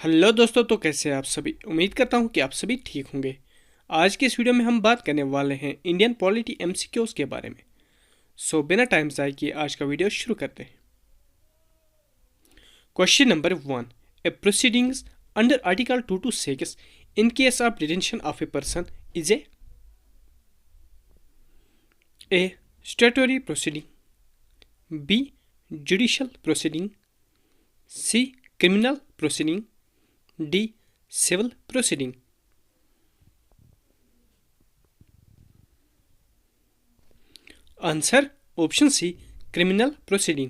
Hello दोस्तों, तो कैसे हैं आप सभी। उम्मीद करता हूं कि आप सभी ठीक होंगे। आज के इस वीडियो में हम बात करने वाले हैं इंडियन पॉलिटी एमसीक्यूज के बारे में। बिना टाइम ज़ाय किए आज का वीडियो शुरू करते हैं। Question number 1। A proceedings under article 226 in case of detention of a person is A statutory proceeding, B judicial proceeding, C criminal proceeding, D civil proceeding. Answer option C, criminal proceeding.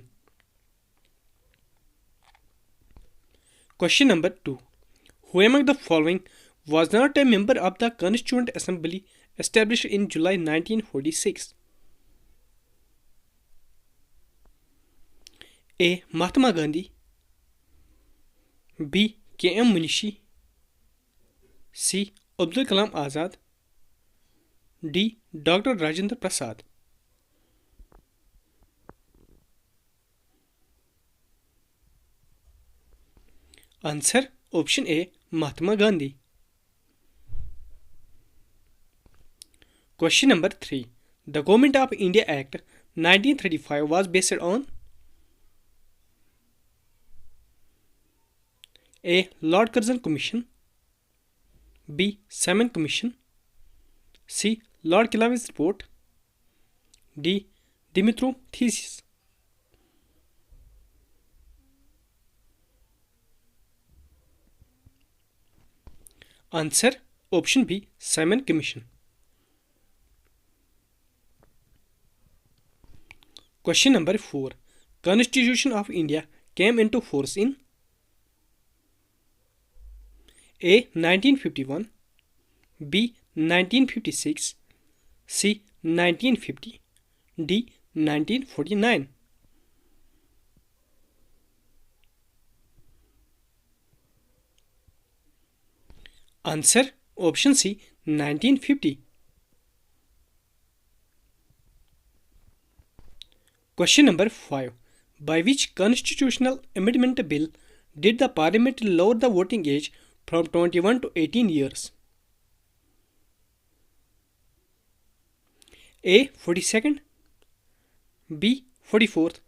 Question number 2. Who among the following was not a member of the Constituent Assembly established in July 1946? A. Mahatma Gandhi, B. K.M. Munishi, C. Abdul Kalam Azad, D. Dr. Rajendra Prasad. Answer option A, Mahatma Gandhi. Question number 3. The Government of India Act 1935 was based on A. Lord Curzon Commission, B. Simon Commission, C. Lord Kelvyn's report, D. Dumitru thesis. Answer option B, Simon Commission. Question number 4. Constitution of India came into force in A. 1951, B. 1956, C. 1950, D. 1949. Answer option C, 1950. Question number 5. By which constitutional amendment bill did the Parliament lower the voting age from 21 to 18 years? A. 42nd, B. 44th,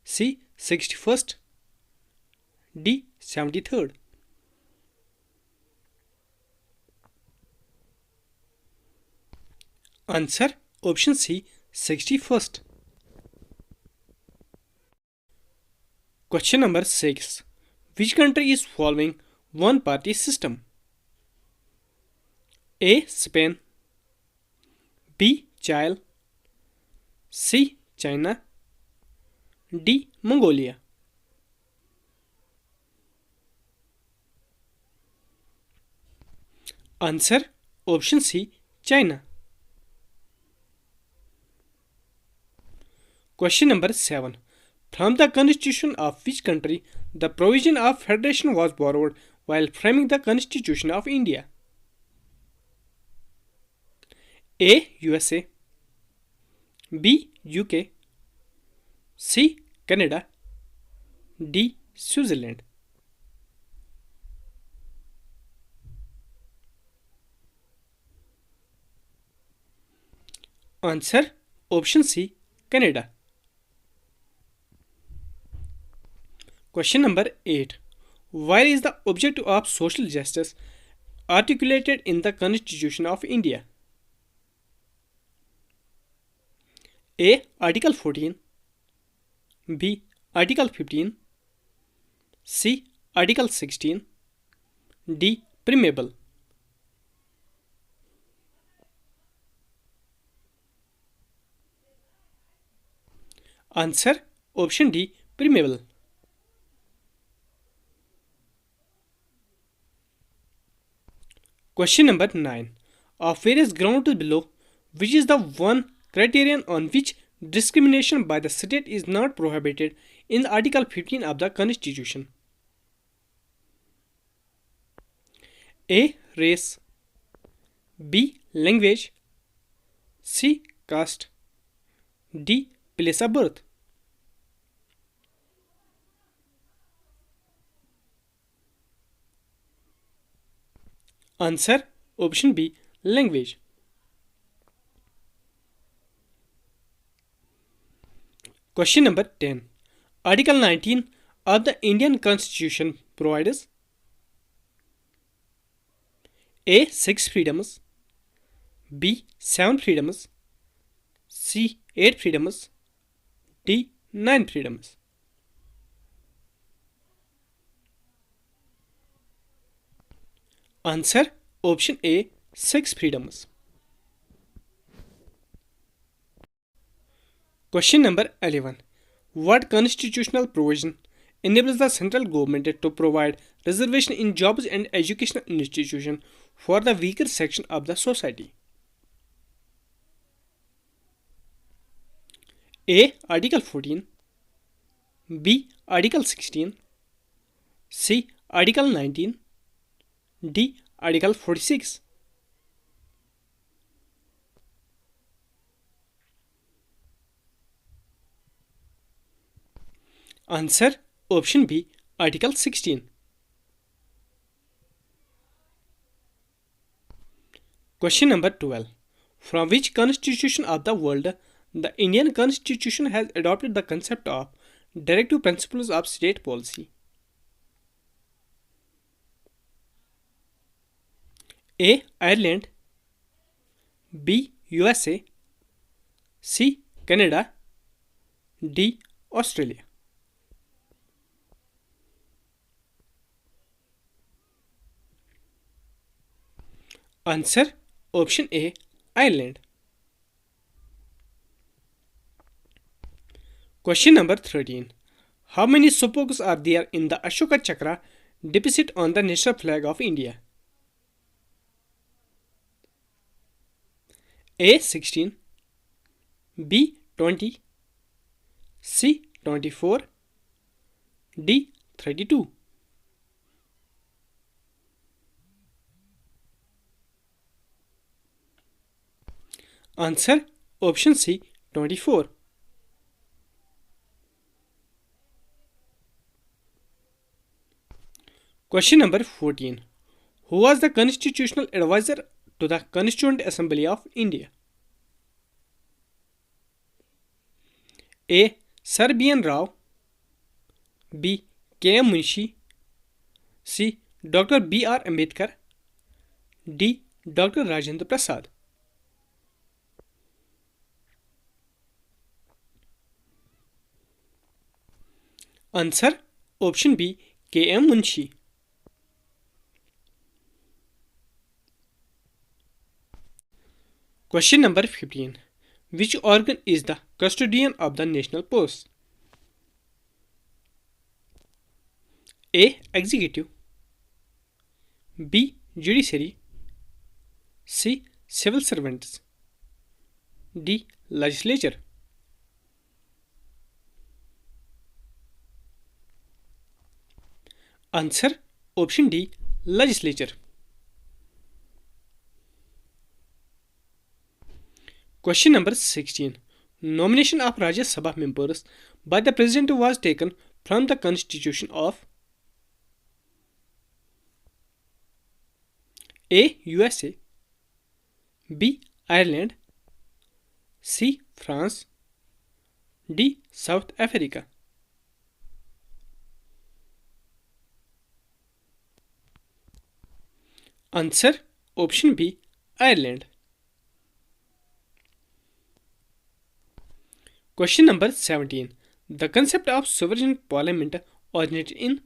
C. 61st, D. 73rd. Answer option C, 61st. Question number 6. Which country is following one party system? A. Spain, B. Chile, C. China, D. Mongolia. Answer option C, China. Question number 7. From the constitution of which country the provision of federation was borrowed while framing the Constitution of India? A. USA, B. UK, C. Canada, D. Switzerland. Answer option C, Canada. Question number 8. Where is the objective of social justice articulated in the Constitution of India? A. Article 14, B. Article 15, C. Article 16, D. Preamble. Answer option D, Preamble. Question number 9. Of various grounds below, which is the one criterion on which discrimination by the state is not prohibited in Article 15 of the Constitution? A. Race, B. Language, C. Caste, D. Place of birth. Answer option B, language. Question number 10. Article 19 of the Indian Constitution provides A. 6 freedoms, B. 7 freedoms, C. 8 freedoms, D. 9 freedoms. Answer option A, 6 freedoms. Question number 11. What constitutional provision enables the central government to provide reservation in jobs and educational institutions for the weaker section of the society? A. Article 14, B. Article 16, C. Article 19, D. Article 46. Answer option B, Article 16. Question number 12. From which constitution of the world the Indian Constitution has adopted the concept of directive principles of state policy? A. Ireland, B. USA, C. Canada, D. Australia. Answer option A, Ireland. Question number 13. How many spokes are there in the Ashoka Chakra depict on the national flag of India? A. 16, B. 20, C. 24, D. 32. Answer option C, 24. Question number 14. Who was the constitutional advisor to the Constituent Assembly of India? A. Sir B. N. Rao, B. K. M. Munshi, C. Dr. B. R. Ambedkar, D. Dr. Rajendra Prasad. Answer option B, K. M. Munshi. Question number 15. Which organ is the custodian of the national purse? A. Executive, B. Judiciary, C. Civil servants, D. Legislature. Answer option D, legislature. Question number 16. Nomination of Rajya Sabha members by the President was taken from the Constitution of A. USA, B. Ireland, C. France, D. South Africa. Answer option B, Ireland. Question number 17. The concept of sovereign parliament originated in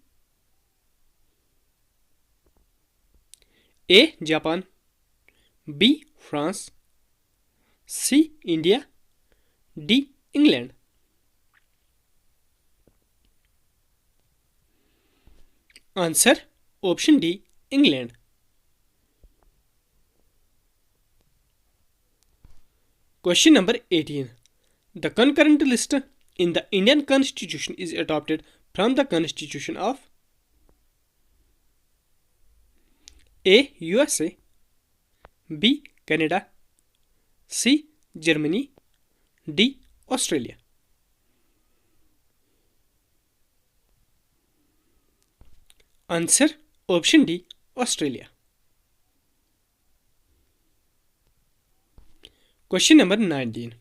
A. Japan, B. France, C. India, D. England. Answer option D, England. Question number 18. The concurrent list in the Indian Constitution is adopted from the Constitution of A. USA, B. Canada, C. Germany, D. Australia. Answer option D, Australia. Question number 19.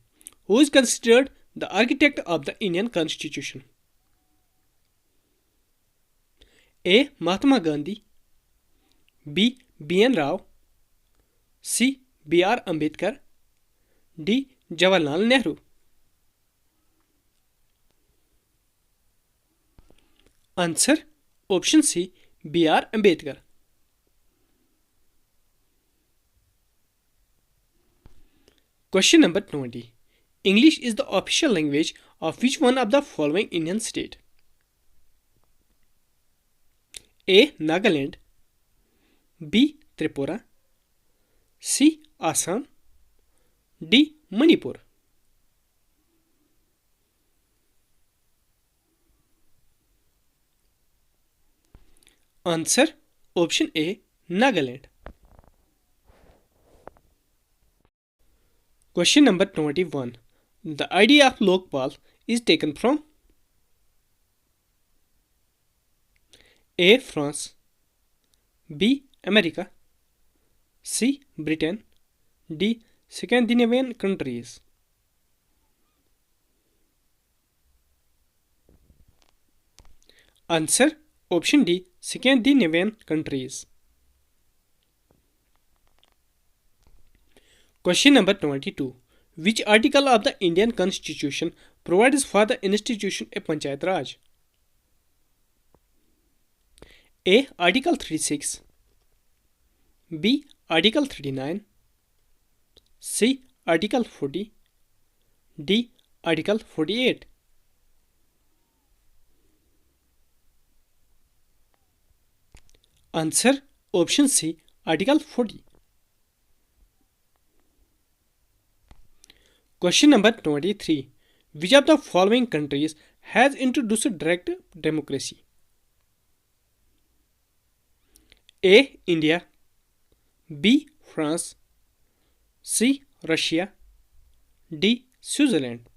Who is considered the architect of the Indian Constitution? A. Mahatma Gandhi. B. B.N. Rao. C. B.R. Ambedkar. D. Jawaharlal Nehru. Answer option C. B.R. Ambedkar. Question number 20. English is the official language of which one of the following Indian state? A. Nagaland. B. Tripura. C. Assam. D. Manipur. Answer option A. Nagaland. Question number 21. The idea of Lokpal is taken from A. France. B. America. C. Britain. D. Scandinavian countries. Answer option D. Scandinavian countries. Question number 22. Which article of the Indian Constitution provides for the institution of Panchayat Raj? A. Article 36. B. Article 39. C. Article 40. D. Article 48. Answer option C. Article 40. Question number 23. Which of the following countries has introduced direct democracy? A. India. B. France. C. Russia. D. Switzerland.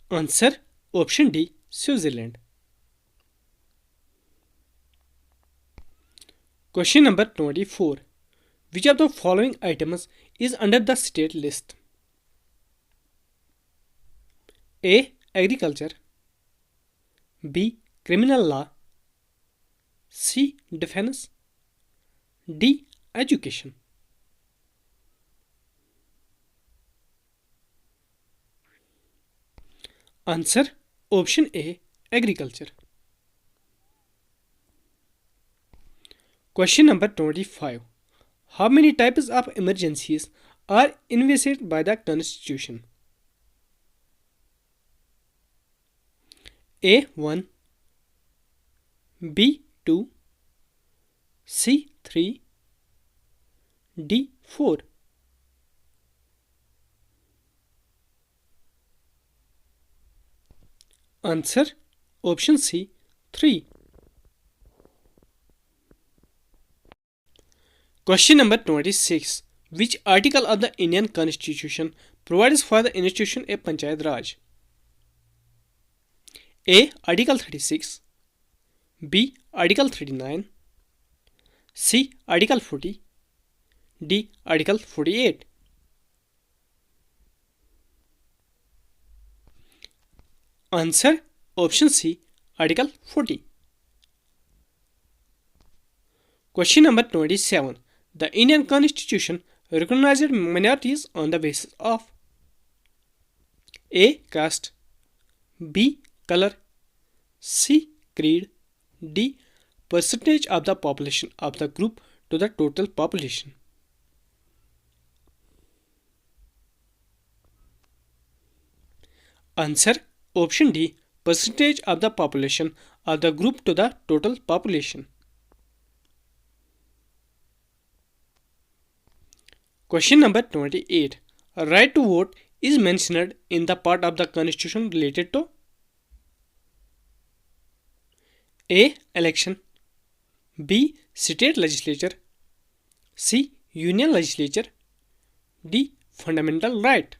Answer option D. Switzerland. Question number 24. Which of the following items is under the state list? A. Agriculture. B. Criminal law. C. Defense. D. Education. Answer option A. Agriculture. Question number 25. How many types of emergencies are envisaged by the Constitution? A. 1. B. 2. C. 3. D. 4. Answer option C. 3. Question number 26. Which article of the Indian Constitution provides for the institution of Panchayat Raj? A. Article 36. B. Article 39. C. Article 40. D. Article 48. Answer option C. Article 40. Question number 27. The Indian Constitution recognized minorities on the basis of A. Caste. B. Color. C. Creed. D. Percentage of the population of the group to the total population. Answer option D. Percentage of the population of the group to the total population. Question number 28. A right to vote is mentioned in the part of the Constitution related to A. Election. B. State legislature. C. Union legislature. D. Fundamental right.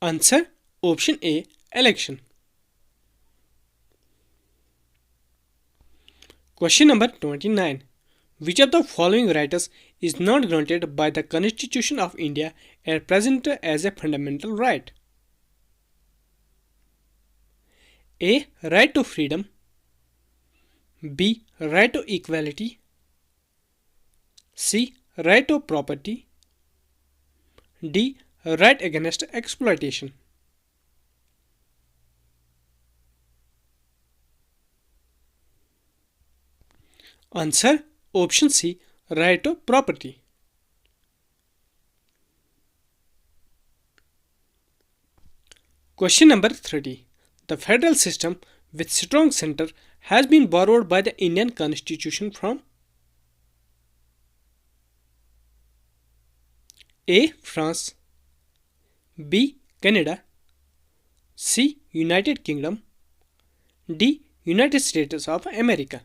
Answer option A. Election. Question number 29. Which of the following rights is not granted by the Constitution of India at present as a fundamental right? A. Right to freedom. B. Right to equality. C. Right to property. D. Right against exploitation. Answer. Option C. Right to property. Question number 30. The federal system with strong center has been borrowed by the Indian Constitution from A. France. B. Canada. C. United Kingdom. D. United States of America.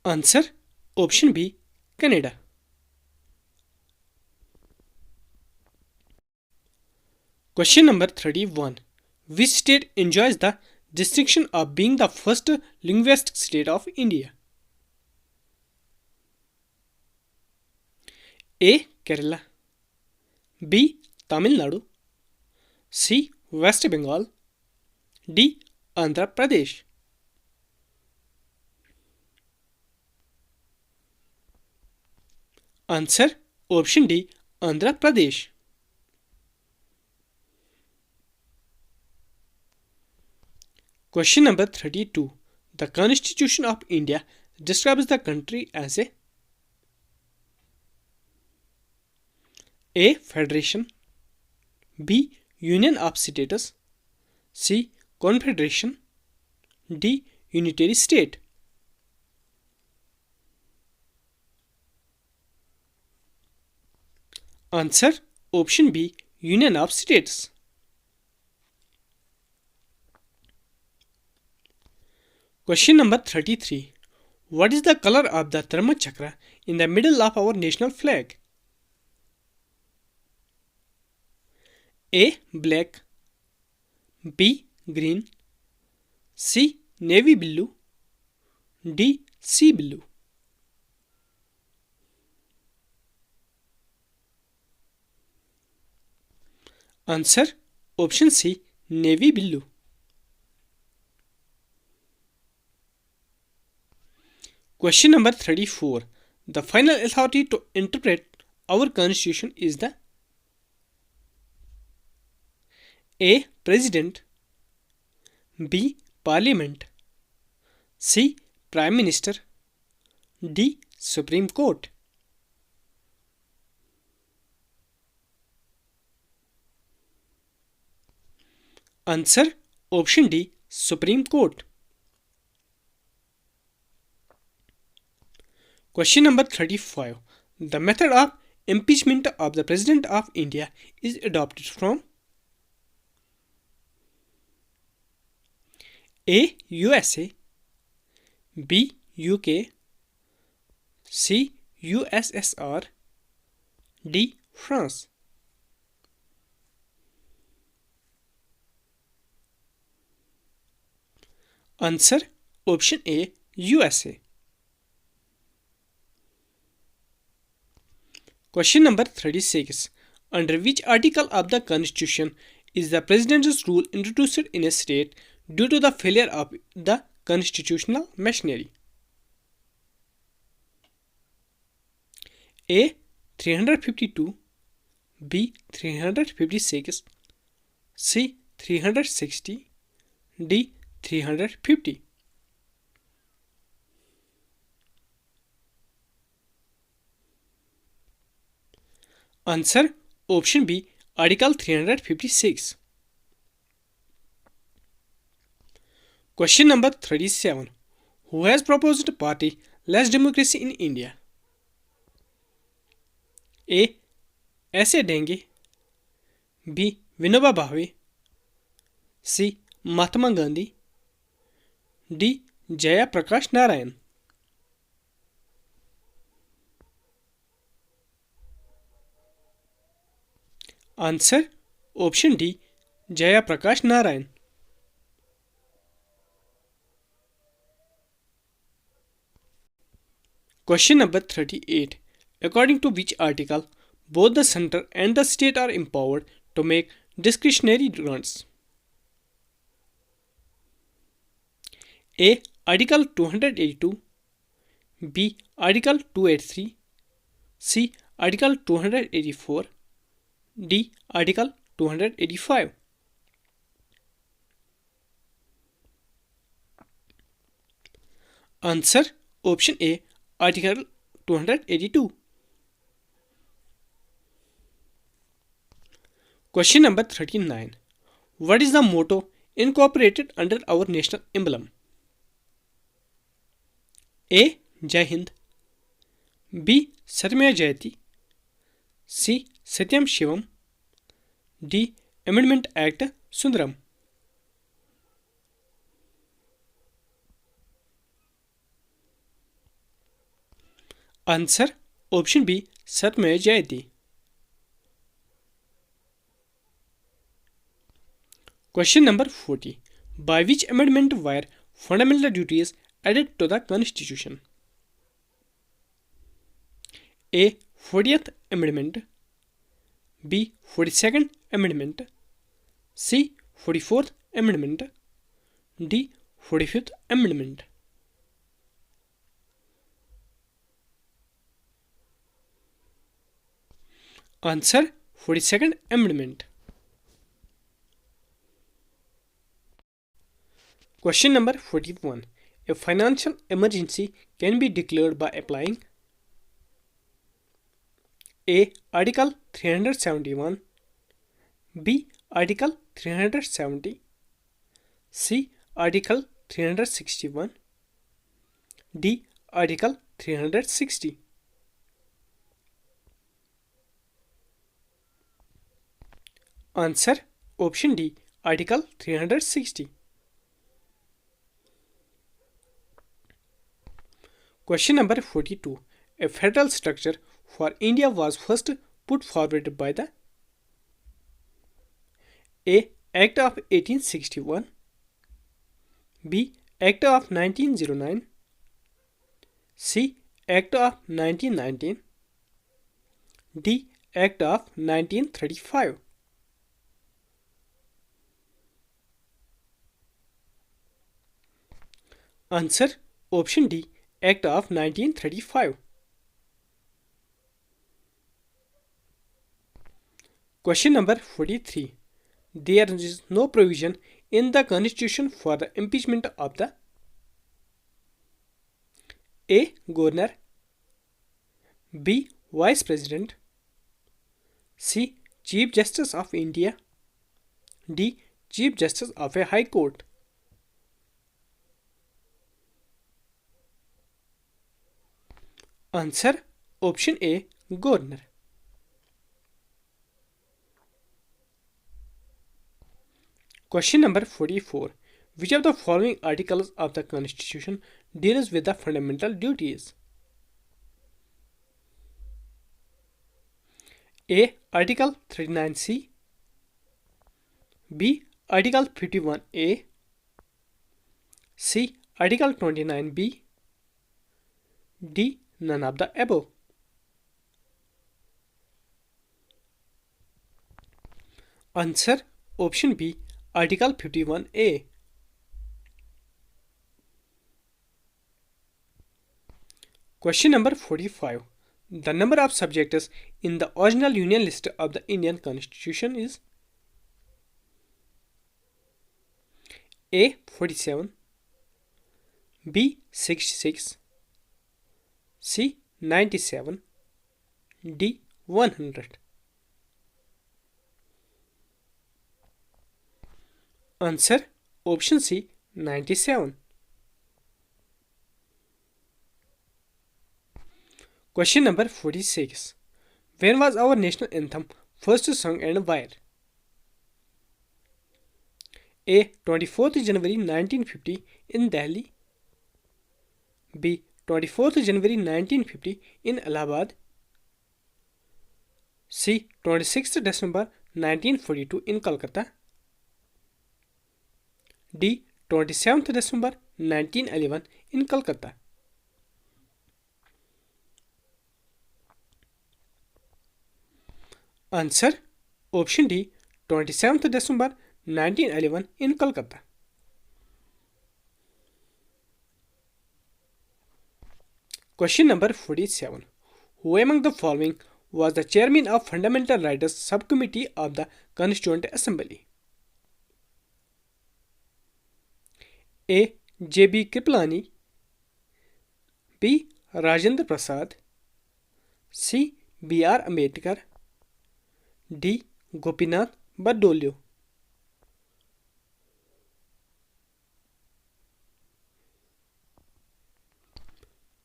Answer. Option B. Canada. Question number 31. Which state enjoys the distinction of being the first linguistic state of India? A. Kerala. B. Tamil Nadu. C. West Bengal. D. Andhra Pradesh. Answer. Option D. Andhra Pradesh. Question number 32. The Constitution of India describes the country as A. Federation. B. Union of States. C. Confederation. D. Unitary State. Answer. Option B. Union of States. Question number 33. What is the color of the Dharma Chakra in the middle of our national flag? A. Black. B. Green. C. Navy blue. D. Sea blue. Answer. Option C. Navy blue. Question number 34. The final authority to interpret our constitution is the A. President. B. Parliament. C. Prime Minister. D. Supreme Court. Answer. Option D. Supreme Court. Question number 35. The method of impeachment of the President of India is adopted from A. USA. B. UK. C. USSR. D. France. Answer. Option A. USA. Question number 36. Under which article of the Constitution is the President's rule introduced in a state due to the failure of the constitutional machinery? A. 352. B. 356. C. 360. D. 350. Answer. Option B. Article 356. Question number 37. Who has proposed party less democracy in India? A. S.A. Denge. B. Vinoba Bhave. C. Mahatma Gandhi. D. Jaya Prakash Narayan. Answer option D. Jaya Prakash Narayan. Question number 38. According to which article, both the center and the state are empowered to make discretionary grants? A. Article 282. B. Article 283. C. Article 284. D. Article 285. Answer option A. Article 282. Question number 39. What is the motto incorporated under our national emblem? A. Jai Hind. B. Satyamaya Jayati. C. Satyam Shivam. D. Amendment Act Sundaram. Answer option B. Satyamaya Jayati. Question number 40. By which amendment were fundamental duties added to the Constitution? A. 40th Amendment. B. 42nd Amendment. C. 44th Amendment. D. 45th Amendment. Answer 42nd Amendment. Question number 41. A financial emergency can be declared by applying A. Article 371. B. Article 370. C. Article 361. D. Article 360. Answer option D. Article 360. Question number 42. A federal structure for India was first put forward by the A. Act of 1861. B. Act of 1909. C. Act of 1919. D. Act of 1935. Answer option D. Act of 1935. Question number 43. There is no provision in the Constitution for the impeachment of the A. Governor. B. Vice President. C. Chief Justice of India. D. Chief Justice of a High Court. Answer option A. Governor. Question number 44. Which of the following articles of the Constitution deals with the fundamental duties? A. Article 39C. B. Article 51A. C. Article 29B. D. None of the above. Answer option B. Article 51A. Question number 45. The number of subjects in the original Union list of the Indian Constitution is A. 47. B. 66. C. 97. D. 100. Answer option C. 97. Question number 46. When was our national anthem first sung and where? A. 24th January 1950 in Delhi. B. 24th January 1950 in Allahabad. C. 26th December 1942 in Calcutta? D. 27th December 1911 in Calcutta? Answer: Option D. 27th December 1911 in Calcutta. Question number 47. Who among the following was the chairman of Fundamental Rights Subcommittee of the Constituent Assembly? A. J.B. Kripalani, B. Rajendra Prasad, C. B.R. Ambedkar, D. Gopinath Bardolio.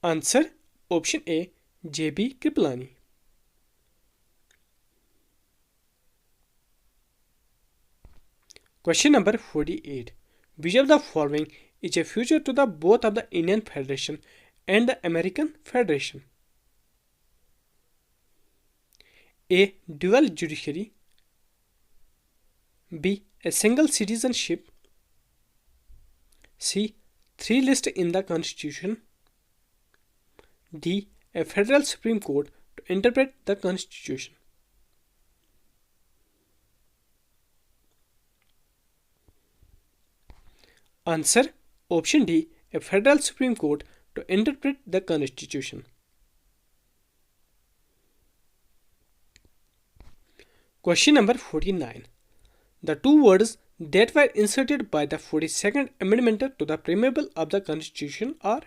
Answer: Option A. J.B. Kripalani. Question number 48. Which of the following is a future to the both of the Indian Federation and the American Federation? A. Dual judiciary, B. A single citizenship, C. Three lists in the Constitution, D. A federal Supreme Court to interpret the Constitution. Answer: Option D. A federal Supreme Court to interpret the Constitution. Question number 49. The two words that were inserted by the 42nd Amendment to the preamble of the Constitution are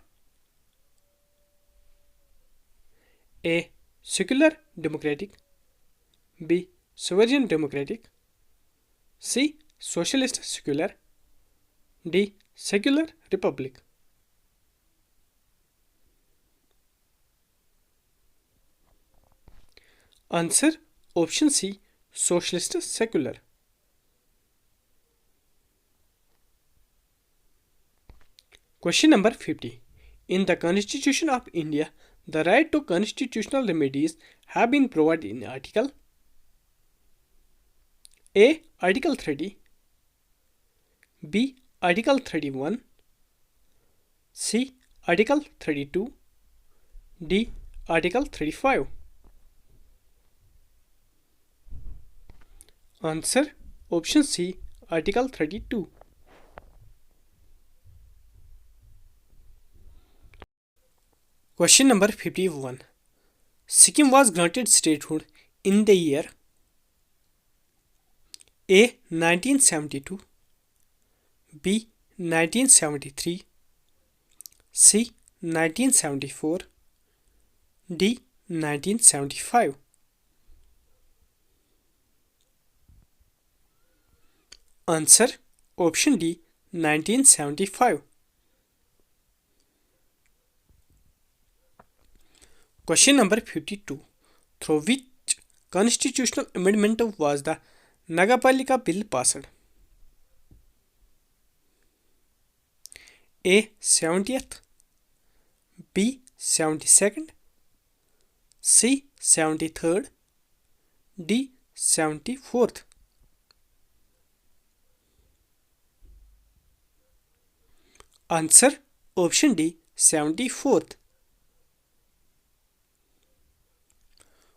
A. Secular democratic, B. Sovereign democratic, C. Socialist secular, D. Secular republic. Answer: Option C. Socialist secular. Question number 50. In the Constitution of India, the right to constitutional remedies have been provided in Article A. Article 30, B. Article 31, C. Article 32, D. Article 35. Answer: Option C. Article 32. Question number 51. Sikkim was granted statehood in the year A. 1972, B. 1973, C. 1974, D. 1975. Answer: Option D. 1975. Question number 52. Through which constitutional amendment was the Nagapalika Bill passed? A. 70th, B. 72nd, C. 73rd, D. 74th. Answer: Option D. 74th.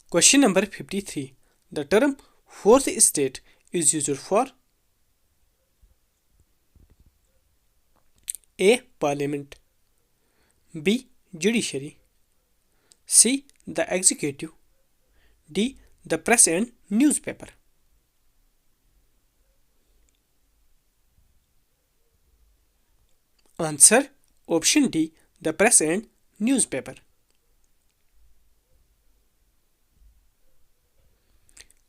Question number 53. The term fourth estate is used for A. Parliament, B. Judiciary, C. The executive, D. The press and newspaper. Answer: Option D. The press and newspaper.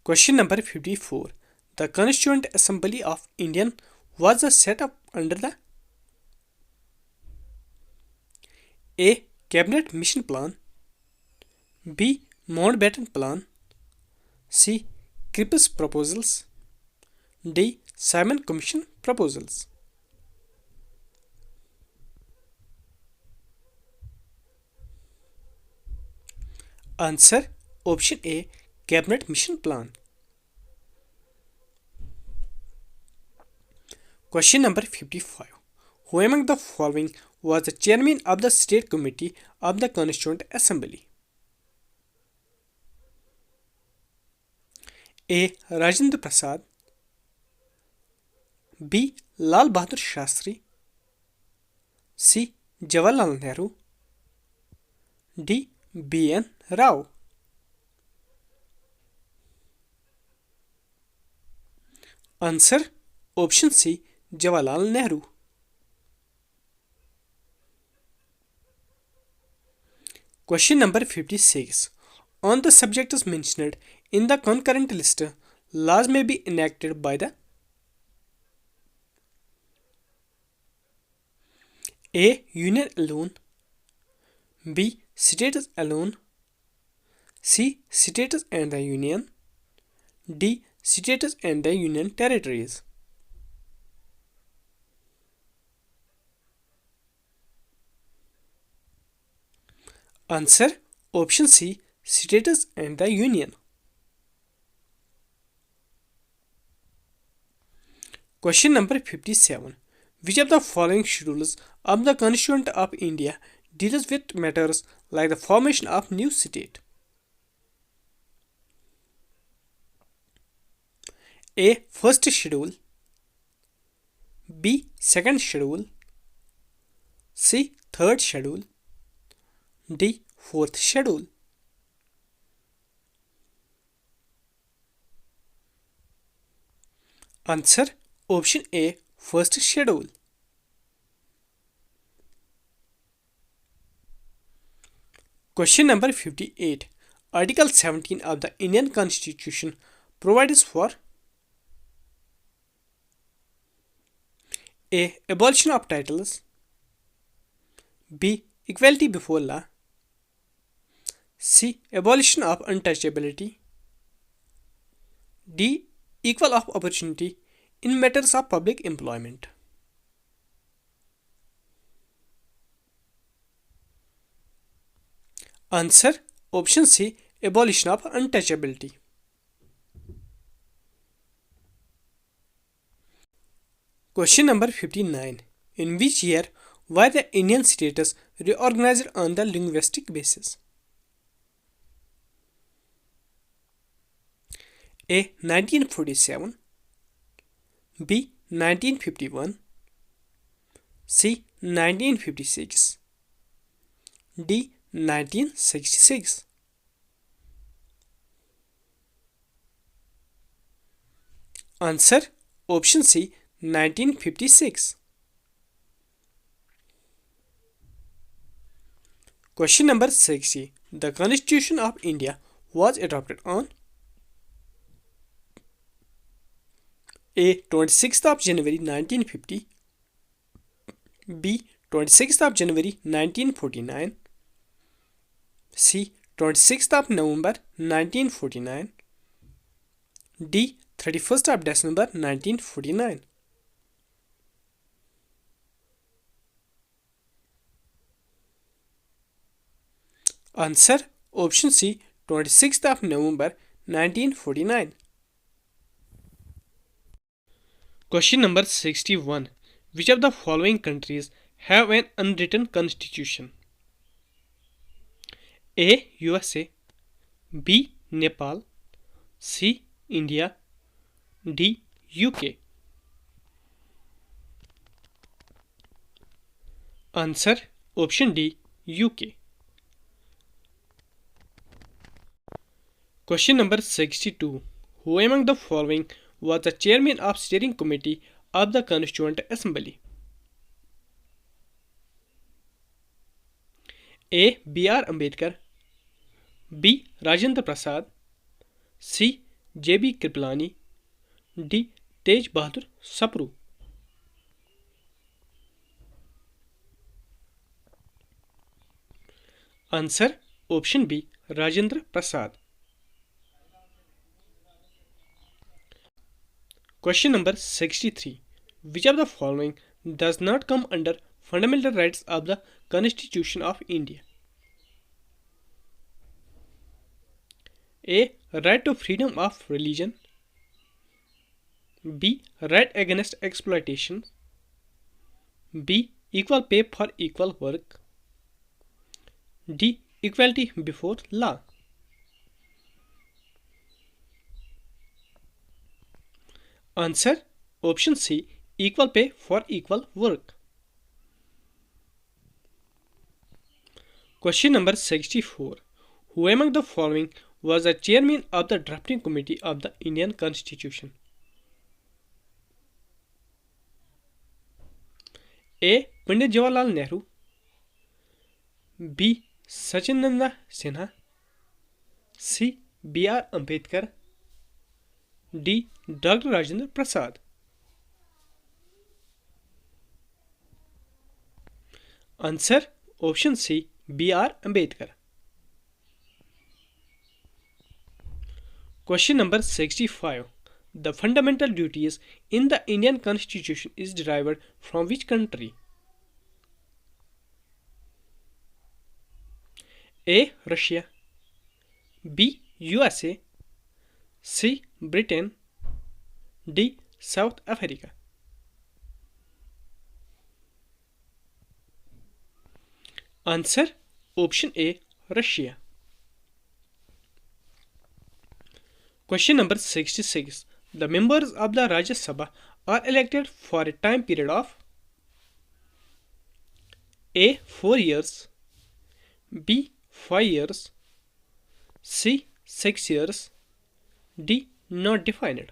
Question number 54. The Constituent Assembly of India was set up under the A. Cabinet Mission Plan, B. Mountbatten Plan, C. Cripps Proposals, D. Simon Commission Proposals. Answer: Option A. Cabinet Mission Plan. Question number 55. Who among the following was the chairman of the State Committee of the Constituent Assembly? A. Rajendra Prasad, B. Lal Bahadur Shastri, C. Jawaharlal Nehru, D. B.N. Rao. Answer option C. Jawaharlal Nehru. Question number 56. On the subjects mentioned in the concurrent list, laws may be enacted by the A. Union alone, B. States alone, C. States and the Union, D. States and the Union Territories. Answer option C. States and the Union. Question number 57. Which of the following schedules of the Constitution of India deals with matters like the formation of new state? A. First schedule, B. Second schedule, C. Third schedule, D. Fourth schedule. Answer option A. First schedule. Question number 58. Article 17 of the Indian Constitution provides for A. Abolition of titles, B. Equality before law, C. Abolition of untouchability, D. Equal of opportunity in matters of public employment. Answer option C. Abolition of untouchability. Question number 59. In which year were the Indian states reorganized on the linguistic basis? A. 1947, B. 1951, C. 1956, D. 1966. Answer option C. 1956. Question number 60. The Constitution of India was adopted on A. 26th of January 1950, B. 26th of January 1949, C. 26th of November 1949, D. 31st of December 1949. Answer option C. 26th of November 1949. Question number 61. Which of the following countries have an unwritten constitution? A. USA, B. Nepal, C. India, D. UK. Answer option D. UK. Question number 62. Who among the following was the chairman of steering committee of the Constituent Assembly? A. B.R. Ambedkar, B. Rajendra Prasad, C. J.B. Kripalani, D. Tej Bahadur Sapru. Answer option B. Rajendra Prasad. Question number 63. Which of the following does not come under fundamental rights of the Constitution of India? A. Right to freedom of religion, B. Right against exploitation. B. Equal pay for equal work. D. Equality before law. Answer option C. Equal pay for equal work. Question number 64. Who among the following was the chairman of the drafting committee of the Indian Constitution? A. Pandit Jawaharlal Nehru. B. Sachinanda Sinha. C. B.R. Ambedkar. D. Dr. Rajendra Prasad. Answer option C. B.R. Ambedkar. Question number 65. The fundamental duties in the Indian Constitution is derived from which country? A. Russia. B. USA. C. Britain. D. South Africa. Answer option A. Russia. Question number 66. The members of the Rajya Sabha are elected for a time period of A. 4 years. B. 5 years. C. 6 years. D. Not defined.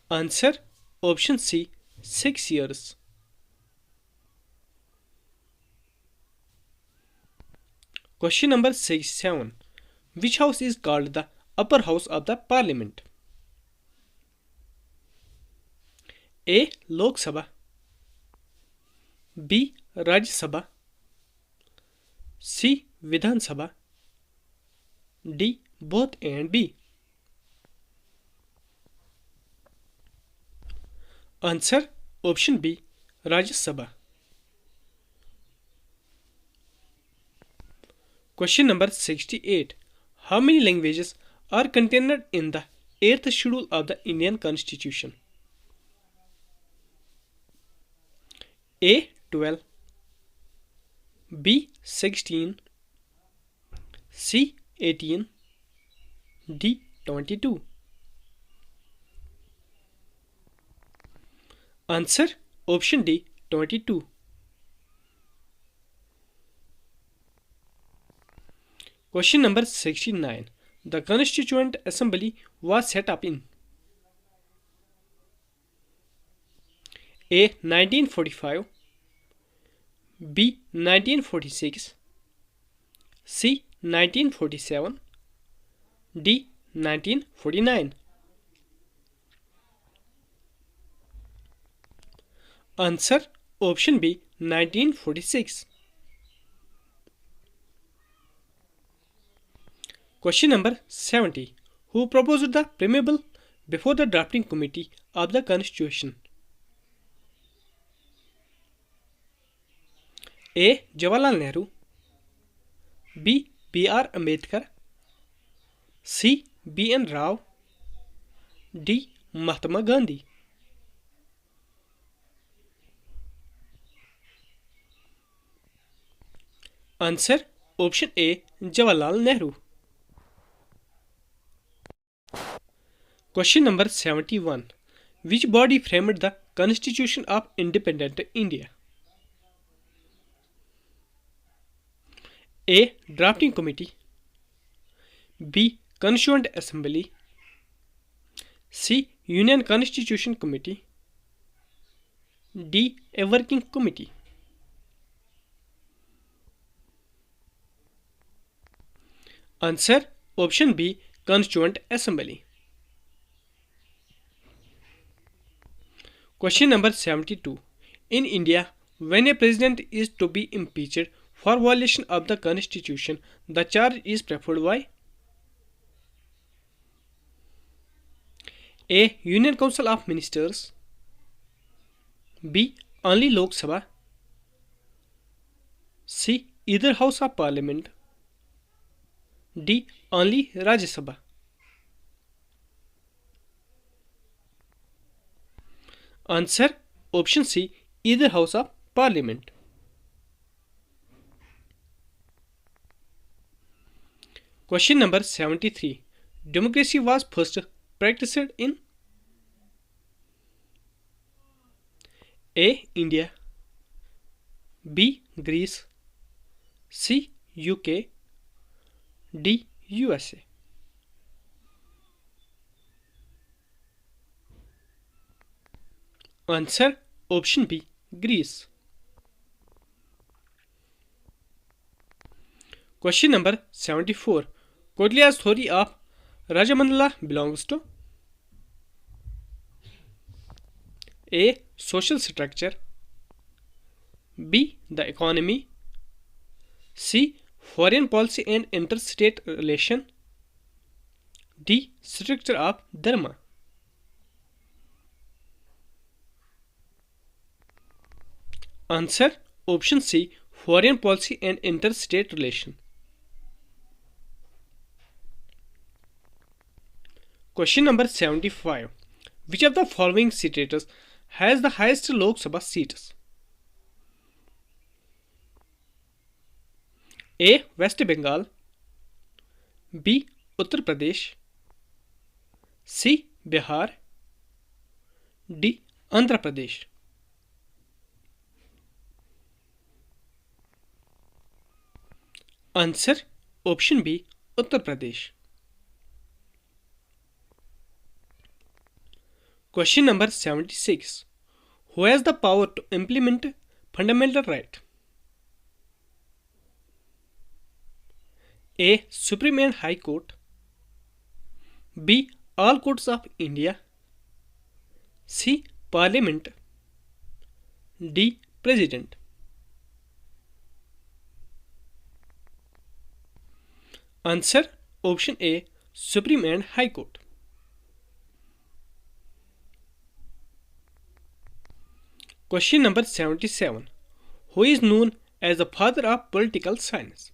Answer option C. 6 years. Question number 67. Which house is called the upper house of the parliament? A. Lok Sabha. B. Rajya Sabha. C. Vidhan Sabha. D. Both A and B. Answer option B. Rajya Sabha. Question number 68. How many languages are contained in the 8th schedule of the Indian Constitution? A. 12. B. 16. C. 18. D. 22. Answer option D. 22. Question number 69. The Constituent Assembly was set up in A. 1945. B. 1946. C. 1947. D. 1949. Answer option B. 1946. Question number 70. Who proposed the preamble before the drafting committee of the Constitution? A. Jawaharlal Nehru. B. B.R. Ambedkar. C. B.N. Rao. D. Mahatma Gandhi. Answer option A. Jawaharlal Nehru. Question number 71. Which body framed the Constitution of Independent India? A. Drafting Committee. B. Constituent Assembly. C. Union Constitution Committee. D. A Working Committee. Answer option B. Constituent Assembly. Question number 72. In India, when a president is to be impeached for violation of the Constitution, the charge is preferred by A. Union Council of Ministers. B. Only Lok Sabha. C. Either House of Parliament. D. Only Rajya Sabha. Answer option C, either House of Parliament. Question number 73. Democracy was first practiced in A. India, B. Greece, C. UK, D. USA. Answer option B, Greece. Question number 74. Kautilya's theory of Rajamandala belongs to A. Social structure, B. The economy, C. Foreign policy and interstate relation, D. Structure of Dharma. Answer option C, foreign policy and interstate relation. Question number 75. Which of the following states has the highest Lok Sabha seats? A. West Bengal, B. Uttar Pradesh, C. Bihar, D. Andhra Pradesh. Answer option B, Uttar Pradesh. Question number 76. Who has the power to implement fundamental right? A. Supreme and High Court, B. All Courts of India, C. Parliament, D. President. Answer option A, Supreme and High Court. Question number 77. Who is known as the father of political science?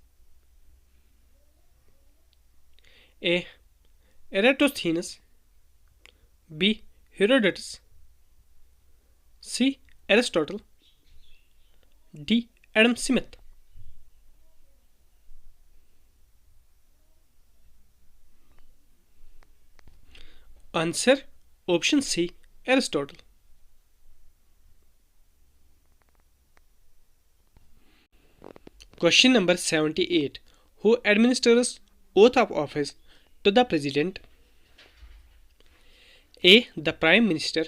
A. Eratosthenes, B. Herodotus, C. Aristotle, D. Adam Smith. Answer option C, Aristotle. Question number 78. Who administers oath of office to the President? A. The Prime Minister,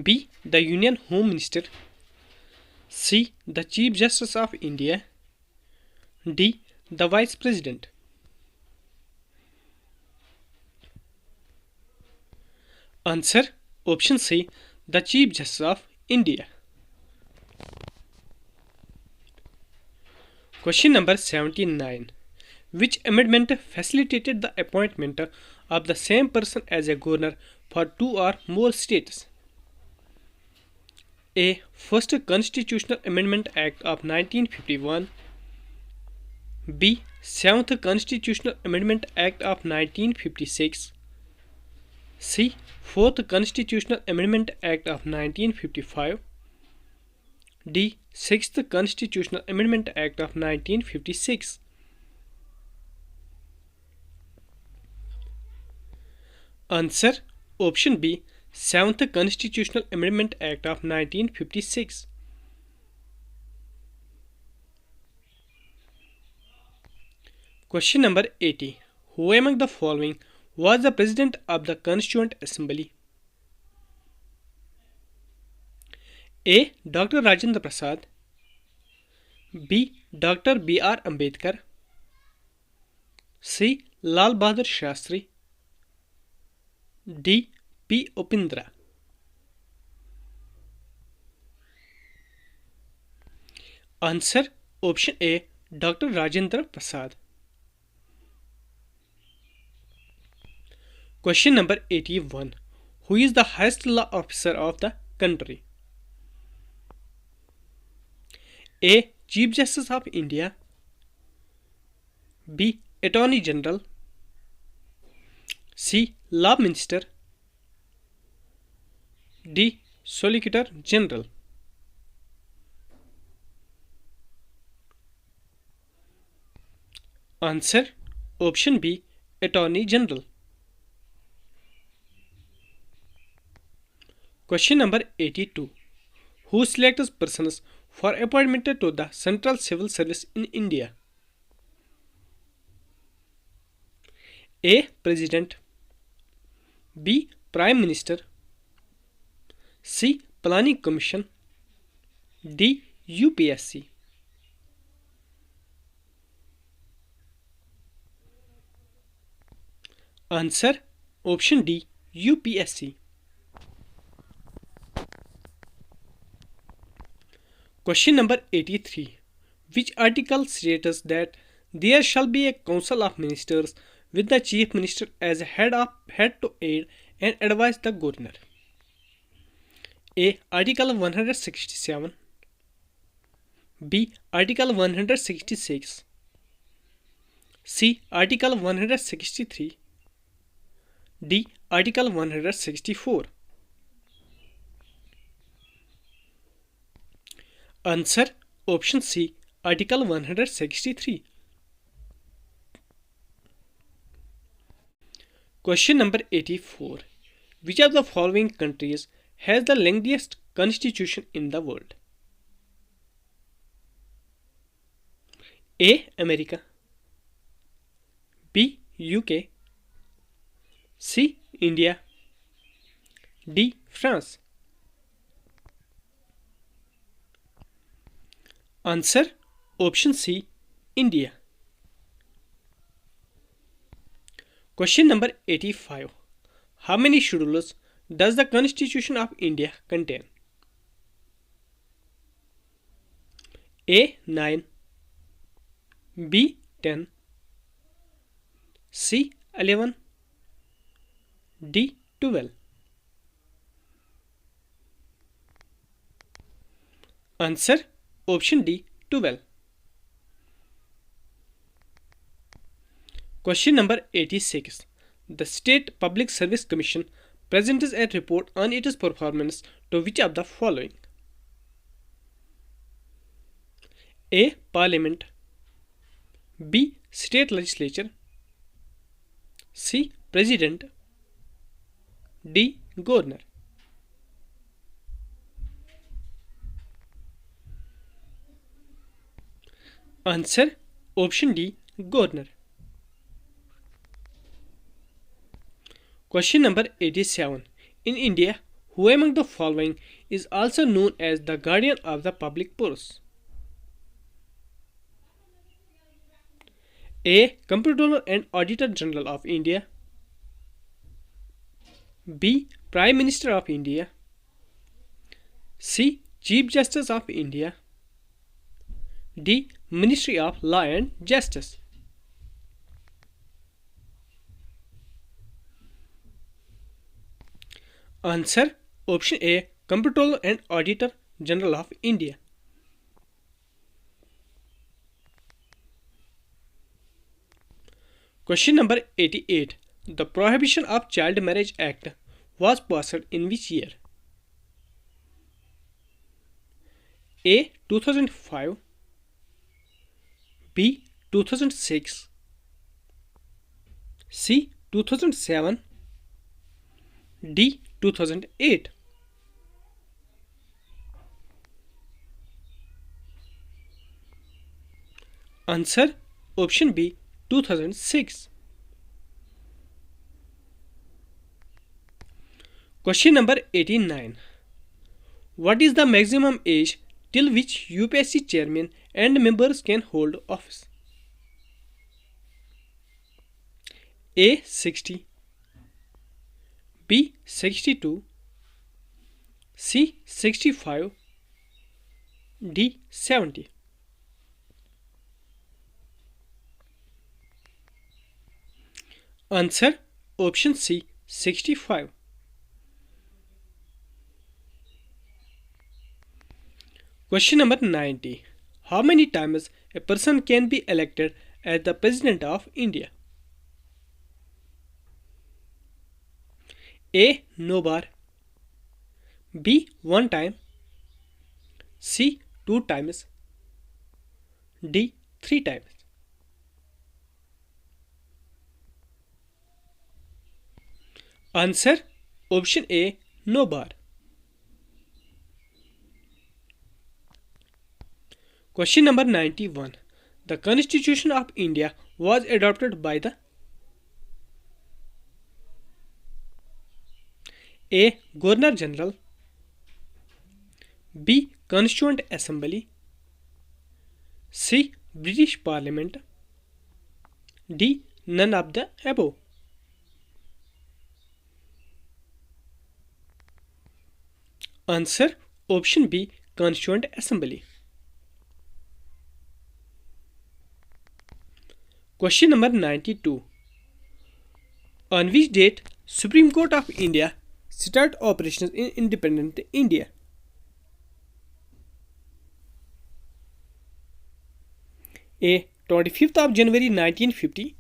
B. The Union Home Minister, C. The Chief Justice of India, D. The Vice President. Answer option C, the Chief Justice of India. Question number 79. Which amendment facilitated the appointment of the same person as a governor for two or more states? A. First Constitutional Amendment Act of 1951, B. 7th Constitutional Amendment Act of 1956, C. 4th Constitutional Amendment Act of 1955, D. 6th Constitutional Amendment Act of 1956. Answer option B, 7th Constitutional Amendment Act of 1956. Question number 80. Who among the following was the President of the Constituent Assembly? A. Dr. Rajendra Prasad, B. Dr. B.R. Ambedkar, C. Lal Bahadur Shastri, D. P. Upindra. Answer option A, Dr. Rajendra Prasad. Question number 81. Who is the highest law officer of the country? A. Chief Justice of India, B. Attorney General, C. Law Minister, D. Solicitor General. Answer option B. Attorney General. Question number 82. Who selects persons for appointment to the Central Civil Service in India? A. President. B. Prime Minister. C. Planning Commission. D. UPSC. Answer option D. UPSC. Question number 83. Which article states that there shall be a council of ministers with the chief minister as head to aid and advise the governor? A. Article 167. B. Article 166. C. Article 163. D. Article 164. Answer option C. Article 163. Question number 84. Which of the following countries has the lengthiest constitution in the world? A. America. B. UK. C. India. D. France. Answer option C. India. Question number 85. How many schedules does the Constitution of India contain? A. 9. B. 10. C. 11. D. 12. Answer option D. 12. Question number 86. The State Public Service Commission presents a report on its performance to which of the following? A. Parliament. B. State Legislature. C. President. D. Governor. Answer option D. Governor. Question number 87. In India, who among the following is also known as the guardian of the public purse? A. Comptroller and Auditor General of India. B. Prime Minister of India. C. Chief Justice of India. D. Ministry of Law and Justice. Answer option A. Comptroller and Auditor General of India. Question number 88. The Prohibition of Child Marriage Act was passed in which year? A. 2005. B. 2006. C. 2007. D. 2008. Answer option B. 2006. Question number 89. What is the maximum age till which UPSC chairman and members can hold office? A. 60. B. 62. C. 65. D. 70. Answer option C. 65. Question number 90. How many times a person can be elected as the President of India? A. No bar. B. 1 time. C. 2 times. D. 3 times. Answer option A. No bar. Question number 91. The Constitution of India was adopted by the A. Governor General. B. Constituent Assembly. C. British Parliament. D. None of the above. Answer option B. Constituent Assembly. Question number 92. On which date Supreme Court of India start operations in independent India? A. 25th of January 1950.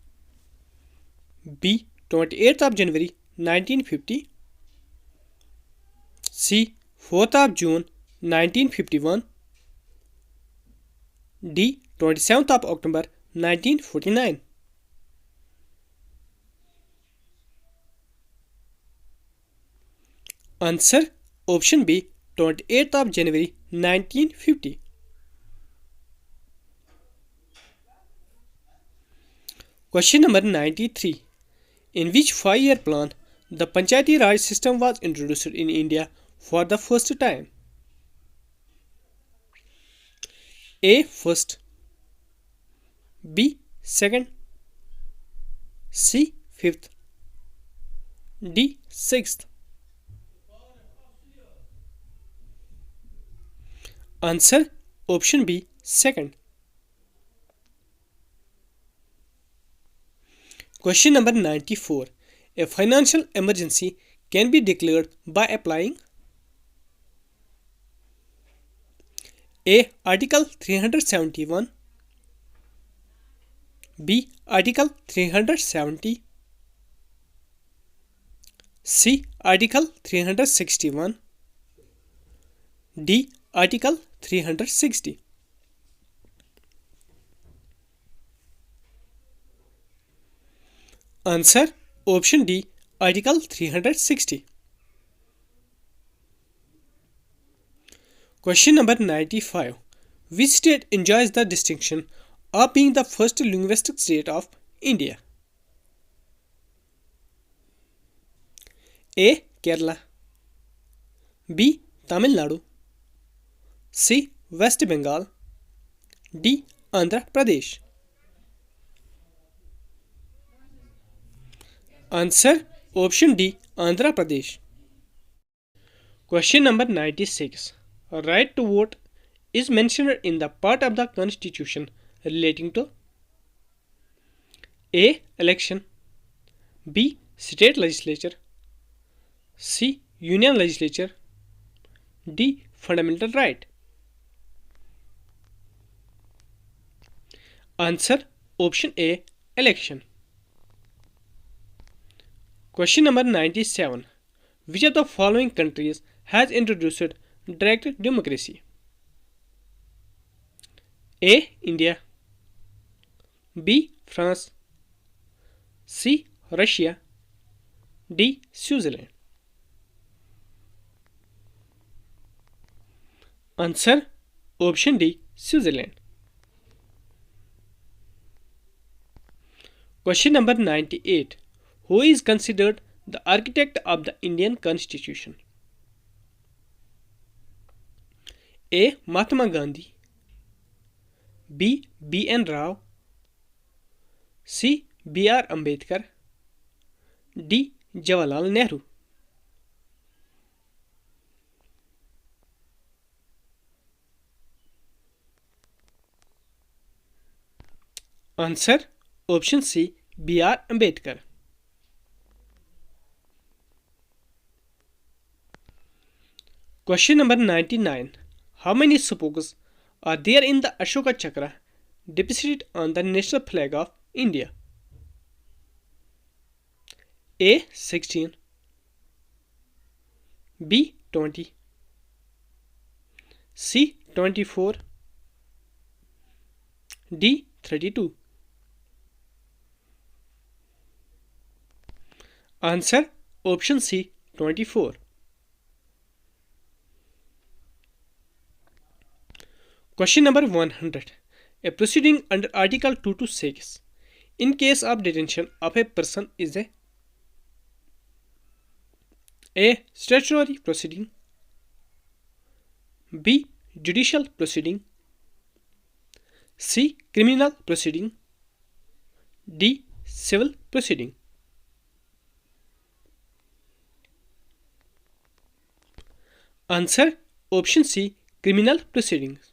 B. 28th of January 1950. C. 4th of June 1951. D. 27th of October 1949. Answer option B. 28th of January 1950. Question number 93. In which 5-year plan the Panchayati Raj system was introduced in India for the first time? A. First. B. Second. C. Fifth. D. Sixth. Answer option B. Second. Question number 94. A financial emergency can be declared by applying A. Article 371. B. Article 370. C. Article 361. D. Article 360. Answer option D. Article 360. Question number 95. Which state enjoys the distinction of being the first linguistic state of India? A. Kerala. B. Tamil Nadu. C. West Bengal. D. Andhra Pradesh. Answer option D. Andhra Pradesh. Question number 96. Right to vote is mentioned in the part of the Constitution relating to A. Election. B. State legislature. C. Union legislature. D. Fundamental right. Answer option A. Election. Question number 97. Which of the following countries has introduced direct democracy? A. India. B. France. C. Russia. D. Switzerland. Answer option D. Switzerland. Question number 98. Who is considered the architect of the Indian Constitution? A. Mahatma Gandhi. B. B. N. Rao. C. B. R. Ambedkar. D. Jawaharlal Nehru. Answer option C. B. R. Ambedkar. Question number 99. How many spokes are there in the Ashoka Chakra depicted on the national flag of India? A. 16. B. 20. C 24, D 32. Answer option C 24. Question number 100. A proceeding under Article 226 in case of detention of a person is A. Statutory proceeding, B. Judicial proceeding, C. Criminal proceeding, D. Civil proceeding. Answer option C criminal proceedings.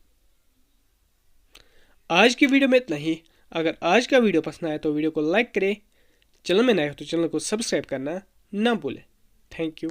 आज की video में इतना ही। अगर आज का video पसंद आया तो वीडियो को लाइक करें, चैनल में नए हो तो चैनल को सब्सक्राइब करना ना भूलें। Thank you.